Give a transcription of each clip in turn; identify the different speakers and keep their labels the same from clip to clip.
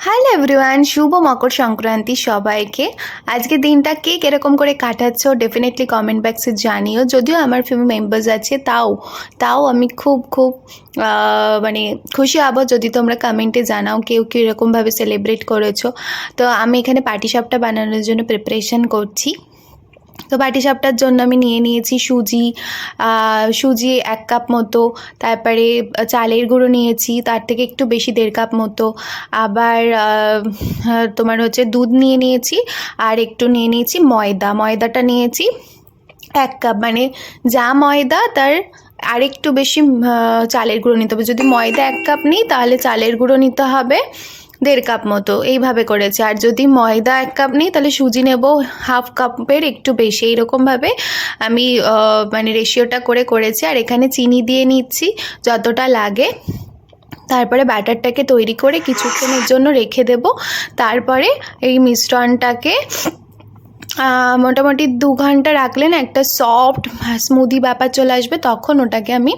Speaker 1: Hello everyone, শুভ মকর সংক্রান্তি সবাইকে। আজকে দিনটা কে কিরকম করে কাটাচ্ছো ডেফিনেটলি কমেন্ট বক্সে জানিও। যদিও আমার ফিউ মেম্বার্স আছে, তাও তাও আমি খুব খুব মানে খুশি হব যদি তোমরা কমেন্টে জানাও কেউ কেউ এরকমভাবে সেলিব্রেট করেছো। তো আমি এখানে পাটিসাপটা বানানোর জন্য প্রিপারেশন করছি। তো পাটিসাপটার জন্য আমি নিয়ে নিয়েছি সুজি 1 কাপ মতো, তারপরে চালের গুঁড়ো নিয়েছি তার থেকে একটু বেশি 1.5 কাপ মতো, আবার তোমার হচ্ছে দুধ নিয়ে নিয়েছি, আর একটু নিয়ে নিয়েছি ময়দাটা নিয়েছি 1 কাপ, মানে যা ময়দা তার আরেকটু বেশি চালের গুঁড়ো নিতে হবে। যদি ময়দা 1 কাপ নিই তাহলে চালের গুঁড়ো নিতে হবে 1.5 কাপ মতো, এইভাবে করেছি। আর যদি ময়দা 1 কাপ নিই তাহলে সুজি নেব হাফ কাপের একটু বেশি, এইরকমভাবে আমি মানে রেশিওটা করেছি। আর এখানে চিনি দিয়ে নিচ্ছি যতটা লাগে। তারপরে ব্যাটারটাকে তৈরি করে কিছুক্ষণের জন্য রেখে দেব। তারপরে এই মিশ্রণটাকে মোটামুটি 2 ঘন্টা রাখলে না একটা সফট স্মুদি ব্যাপার চলে আসবে, তখন ওটাকে আমি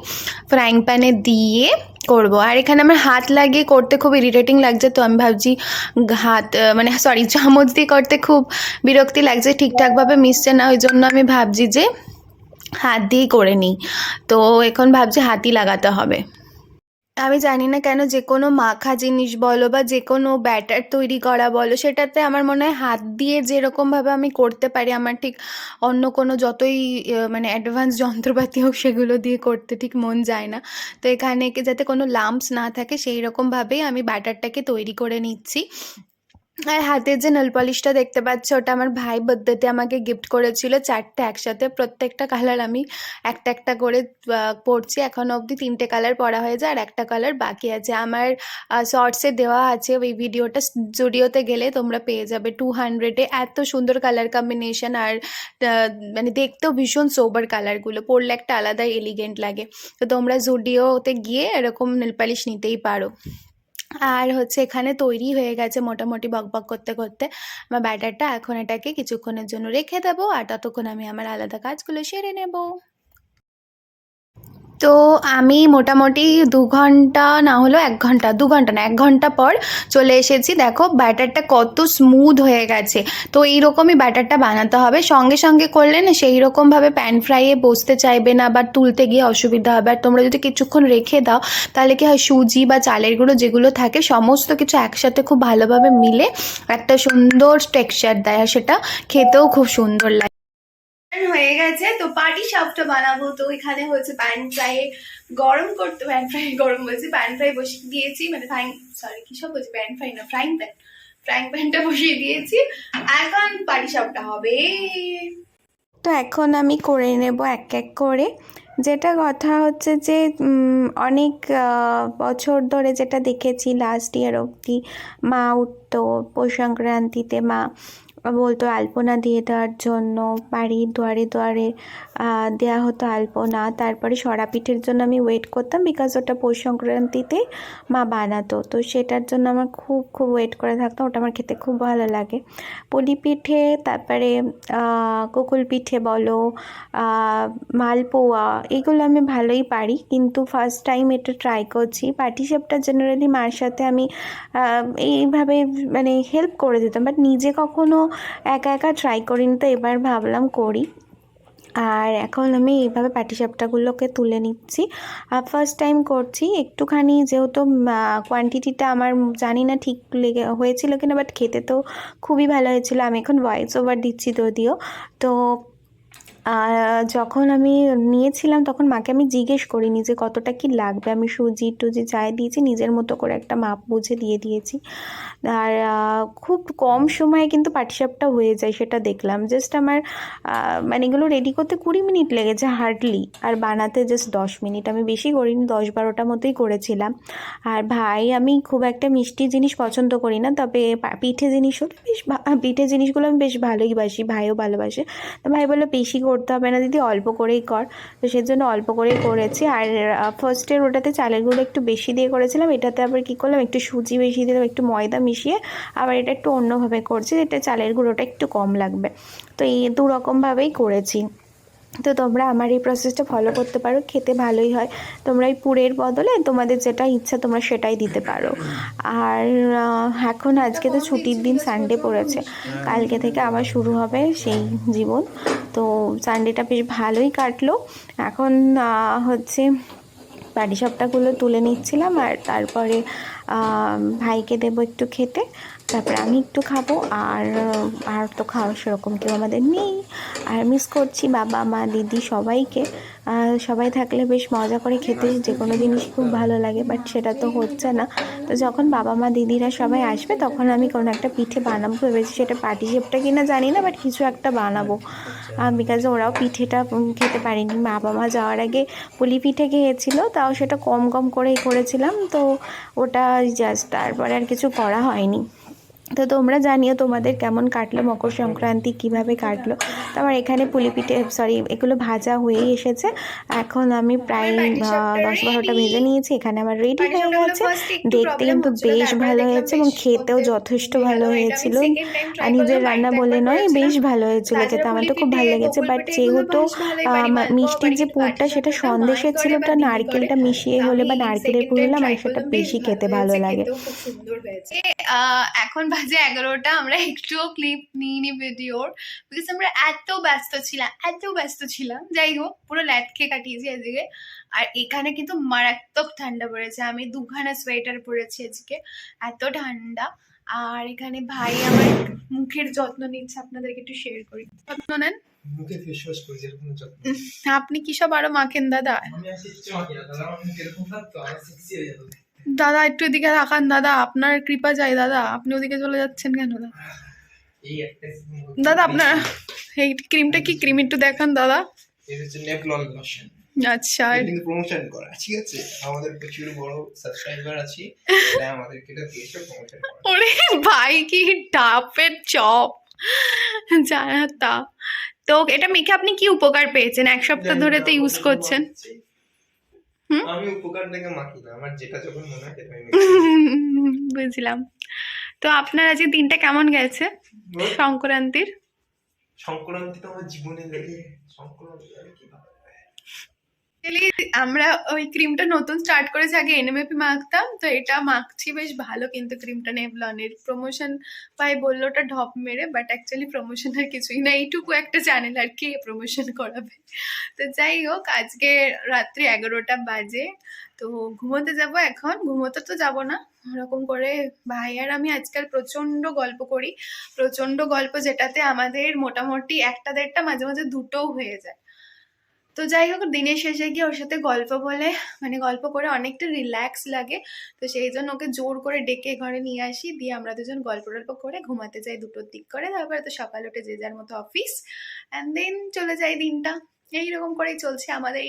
Speaker 1: ফ্রাইং প্যানে দিয়ে করব। আর এখানে আমার হাত লাগিয়ে করতে খুব ইরিটেটিং লাগছে, তো আমি ভাবছি মানে চামচ দিয়ে করতে খুব বিরক্তি লাগছে, ঠিকঠাকভাবে মিশছে না, ওই জন্য আমি ভাবছি যে হাত দিয়েই করে নিই। তো এখন ভাবছি হাতই লাগাতে হবে। আমি জানি না কেন যে কোনো মাখা জিনিস বলো বা যে কোনো ব্যাটার তৈরি করা বলো, সেটাতে আমার মনে হয় হাত দিয়ে যেরকমভাবে আমি করতে পারি, আমার ঠিক অন্য কোনো যতই মানে অ্যাডভান্স যন্ত্রপাতি হোক সেগুলো দিয়ে করতে ঠিক মন যায় না। তো এখানে যাতে কোনো লাম্পস না থাকে সেই রকমভাবেই আমি ব্যাটারটাকে তৈরি করে নিচ্ছি। আর হাতের যে নেল পলিশটা দেখতে পাচ্ছ, ওটা আমার ভাই বার্থডেতে আমাকে গিফট করেছিল 4টে একসাথে। প্রত্যেকটা কালার আমি একটা একটা করে পরছি। এখনও অবধি 3টে কালার পরা হয়ে যায় আর একটা কালার বাকি আছে। আমার শর্টসে দেওয়া আছে, ওই ভিডিওটা জুডিওতে গেলে তোমরা পেয়ে যাবে। 200-এ এত সুন্দর কালার কম্বিনেশন, আর মানে দেখতেও ভীষণ সোবার কালারগুলো, পরলে একটা আলাদা এলিগেন্ট লাগে। তো তোমরা জুডিওতে গিয়ে এরকম নেল পলিশ নিতেই পারো। আর হচ্ছে এখানে তৈরি হয়ে গেছে মোটামুটি বকবক করতে করতে আমার ব্যাটারটা। এখন এটাকে কিছুক্ষণের জন্য রেখে দেবো, আর ততক্ষণ আমি আমার আলাদা কাজগুলো সেরে নেব। তো আমি মোটামুটি 2 ঘন্টা না হলেও 1 ঘন্টা, 2 ঘন্টা না 1 ঘন্টা পর চলে এসেছি। দেখো ব্যাটারটা কত স্মুথ হয়ে গেছে। তো এইরকমই ব্যাটারটা বানাতে হবে, সঙ্গে সঙ্গে করলে না সেই রকমভাবে প্যান ফ্রাইয়ে বসতে চাইবে না বা তুলতে গিয়ে অসুবিধা হবে। আর তোমরা যদি কিছুক্ষণ রেখে দাও তাহলে কি হয়, সুজি বা চালের গুঁড়ো যেগুলো থাকে সমস্ত কিছু একসাথে খুব ভালোভাবে মিলে একটা সুন্দর টেক্সচার দেয়, আর সেটা খেতেও খুব সুন্দর লাগে। হয়ে গেছে, তো পাটিসাপটা বানাবো। তো এখানে হচ্ছে প্যান ফ্রাই গরম বলছি, প্যান ফ্রাই বসিয়ে দিয়েছি, মানে কি সব বলছি, প্যান ফ্রাই না, ফ্রাইং প্যানটা বসিয়ে দিয়েছি। এখন পাটিসাপটা হবে। তো এখন আমি করে নেব এক এক করে। যেটা কথা হচ্ছে যে অনেক বছর ধরে যেটা দেখেছি, লাস্ট ইয়ার অবধি মা উঠতো পৌষ সংক্রান্তিতে, মা বলতো আলপনা দিয়ে দেওয়ার জন্য, বাড়ির দুয়ারে দুয়ারে দেওয়া হতো আলপনা। তারপরে সরা পিঠের জন্য আমি ওয়েট করতাম, বিকজ ওটা পৌষ সংক্রান্তিতে মা বানাতো, তো সেটার জন্য আমার খুব খুব ওয়েট করে থাকতাম। ওটা আমার খেতে খুব ভালো লাগে। পুলি পিঠে, তারপরে কোকুল পিঠে বলো, মালপোয়া, এগুলো আমি ভালোই পারি, কিন্তু ফার্স্ট টাইম এটা ট্রাই করছি। পাটিসাপটা জেনারেলি মার সাথে আমি এইভাবে মানে হেল্প করে দিতাম, বাট নিজে কখনো একা একা ট্রাই করিনি, তো এবার ভাবলাম করি। আর এখন আমি এইভাবে পাটিসাপটাগুলোকে তুলে নিচ্ছি, ফার্স্ট টাইম করছি। একটুখানি যেহেতু কোয়ান্টিটিটা আমার জানি না ঠিক হয়েছিল কিনা, বাট খেতে তো খুবই ভালো হয়েছিল। আমি এখন ভয়েস ওভার দিচ্ছি যদিও। তো যখন আমি নিয়েছিলাম তখন মাকে আমি জিজ্ঞেস করিনি যে কতটা কি লাগবে, আমি সুজি টুজি চাই দিয়েছি, নিজের মতো করে একটা মাপ বুঝে দিয়ে দিয়েছি। আর খুব কম সময়ে কিন্তু পাটিসাপটা হয়ে যায়, সেটা দেখলাম। জাস্ট আমার মানে এগুলো রেডি করতে 20 মিনিট লেগেছে হার্ডলি, আর বানাতে জাস্ট 10 মিনিট। আমি বেশি করিনি, 10-12টা মতোই করেছিলাম। আর ভাই, আমি খুব একটা মিষ্টি জিনিস পছন্দ করি না, তবে পিঠে জিনিস হলে পিঠে জিনিসগুলো আমি বেশ ভালোই বাসি, ভাইও ভালোবাসে। তো ভাই বললো বেশি করতে হবে না দিদি, অল্প করেই কর। তো সেজন্য অল্প করেই করেছি। আর ফার্স্টের ওটাতে চালের গুঁড়ো একটু বেশি দিয়ে করেছিলাম, এটাতে আবার কী করলাম, একটু সুজি বেশি দিলাম, একটু ময়দা মিশিয়ে আবার এটা একটু অন্যভাবে করছি, এটা চালের গুঁড়োটা একটু কম লাগবে। তো এই 2 রকমভাবেই করেছি। তো তোমরা আমার এই প্রসেসটা ফলো করতে পারো, খেতে ভালোই হয়। তোমরা এই পুরের বদলে তোমাদের যেটা ইচ্ছা তোমরা সেটাই দিতে পারো। আর এখন আজকে তো ছুটির দিন, সানডে পড়েছে, কালকে থেকে আবার শুরু হবে সেই জীবন। তো সানডেটা বেশ ভালোই কাটলো। এখন হচ্ছে পাটিসাপটাগুলো তুলে নিচ্ছিলাম, আর তারপরে ভাইকে দেবো একটু খেতে, তারপরে আমি একটু খাবো। আর তো খাওয়ার সেরকম কেউ আমাদের নেই। আর মিস করছি বাবা মা দিদি সবাইকে। সবাই থাকলে বেশ মজা করে খেতে যে কোনো জিনিসই খুব ভালো লাগে, বাট সেটা তো হচ্ছে না। তো যখন বাবা মা দিদিরা সবাই আসবে তখন আমি কোনো একটা পিঠে বানাবো ভেবেছি, সেটা পাটিসাপটা কিনা জানি না, বাট কিছু একটা বানাবো। বিকজ ওরাও পিঠেটা খেতে পারেনি, বাবা মা যাওয়ার আগে পুলি পিঠে খেয়েছিল, তাও সেটা কম কম করেই করেছিলাম, তো ওটা জাস্ট তারপরে আর কিছু করা হয়নি। তো তোমরা জানিও তোমাদের কেমন কাটলো মকর সংক্রান্তি, কীভাবে কাটলো। তো আমার এখানে পুলি পিঠে এগুলো ভাজা হয়েই এসেছে। এখন আমি প্রায় 10-12টা ভেজে নিয়েছি, এখানে আমার রেডি হয়ে গেছে। দেখতে কিন্তু বেশ ভালো হয়েছে এবং খেতেও যথেষ্ট ভালো হয়েছিল। আর নিজের রান্না বলে নয়, বেশ ভালো হয়েছিল খেতে, আমার তো খুব ভালো লেগেছে। বাট যেহেতু মিষ্টির যে পুরটা সেটা সন্দেশের ছিল, ওটা নারকেলটা মিশিয়ে হলে বা নারকেলের পুর হলে আমার সেটা বেশি খেতে ভালো লাগে।
Speaker 2: খুব সুন্দর হয়েছে। এখন বাজে 11টা, আমরা একটুও ক্লিপ নিইনি ভিডিওর, বিকজ আমরা এত ব্যস্ত ছিলাম। যাই হোক, পুরো ল্যাট খেয়ে কাটিয়েছি আজকে। আর এখানে কিন্তু মারাত্মক ঠান্ডা পড়েছে, আমি 2খানা সোয়েটার পরেছি আজকে, এত ঠান্ডা। আর এখানে ভাই আমার মুখের যত্ন নিচ্ছে, আপনাদেরকে একটু শেয়ার করি। যত্ন নেন
Speaker 3: মুখে ফেস ওয়াশ করি যেরকম যত্ন।
Speaker 2: আপনি কি সব আরো মাখেন দাদা?
Speaker 3: আমি আসি কিছু মাখি না, দাদা আমার মুখ এরকম থাকতো আমার সেক্সি হয়ে যেত।
Speaker 2: দাদা একটু এদিকে তাকান দাদা, আপনার কৃপা চাই দাদা, আপনি ওদিকে চলে যাচ্ছেন কেন দাদা?
Speaker 3: এই একটা
Speaker 2: দাদা আপনার এই ক্রিমটা কি ক্রিম একটু দেখান দাদা।
Speaker 3: এটা হচ্ছে নেপলন লোশন।
Speaker 2: আচ্ছা,
Speaker 3: এটা কিন্তু প্রমোশন করা, ঠিক আছে? আমাদের প্রচুর বড় সাবস্ক্রাইবার আছে, তাই আমাদেরকে এটা দিয়েছে প্রমোশন করা।
Speaker 2: ওরে ভাই কি ডাপের চপ জানা তা। তো এটা মেখে আপনি কি উপকার পেয়েছেন? 1 সপ্তাহ ধরে তো ইউজ করছেন।
Speaker 3: আমি উপকার থেকে মাখি না, আমার যেটা যখন মনে হয় সেটা আমি
Speaker 2: বুঝলাম। তো আপনার আজকে দিনটা কেমন গেছে সংক্রান্তির?
Speaker 3: সংক্রান্তি তো আমার জীবনে লেগে সংক্রান্তি আর কি ভালো।
Speaker 2: আমরা ওই ক্রিমটা নতুন স্টার্ট করেছি, আগে এনএমএপি মাখতাম, তো এটা মাখছি বেশ ভালো। কিন্তু ক্রিমটা নেভলনের প্রমোশন ভাই বললো ওটা ঢপ মেরে, বাট অ্যাকচুয়ালি প্রমোশন আর কিছুই না, এইটুকু একটা চ্যানেল আর কি প্রমোশন করাবে। তো যাই হোক, আজকে রাত্রি 11টা বাজে, তো ঘুমোতে যাব এখন। ঘুমোতে তো যাব না, ওরকম করে ভাই আর আমি আজকাল প্রচন্ড গল্প করি, প্রচন্ড গল্প, যেটাতে আমাদের মোটামুটি 1টা 1:30 মাঝে মাঝে 2টোও হয়ে যায়। তো যাই হোক, দিনের শেষে গিয়ে ওর সাথে গল্প বলে মানে গল্প করে অনেকটা রিল্যাক্স লাগে। তো সেই জন্য ওকে জোর করে ডেকে ঘরে নিয়ে আসি, দিয়ে আমরা দুজন গল্প টল্প করে ঘুমাতে যাই 2টোর দিক করে। তারপরে তো সকাল উঠে যে যার মতো অফিস, অ্যান্ড দেন চলে যায় দিনটা। এইরকম করেই চলছে আমাদের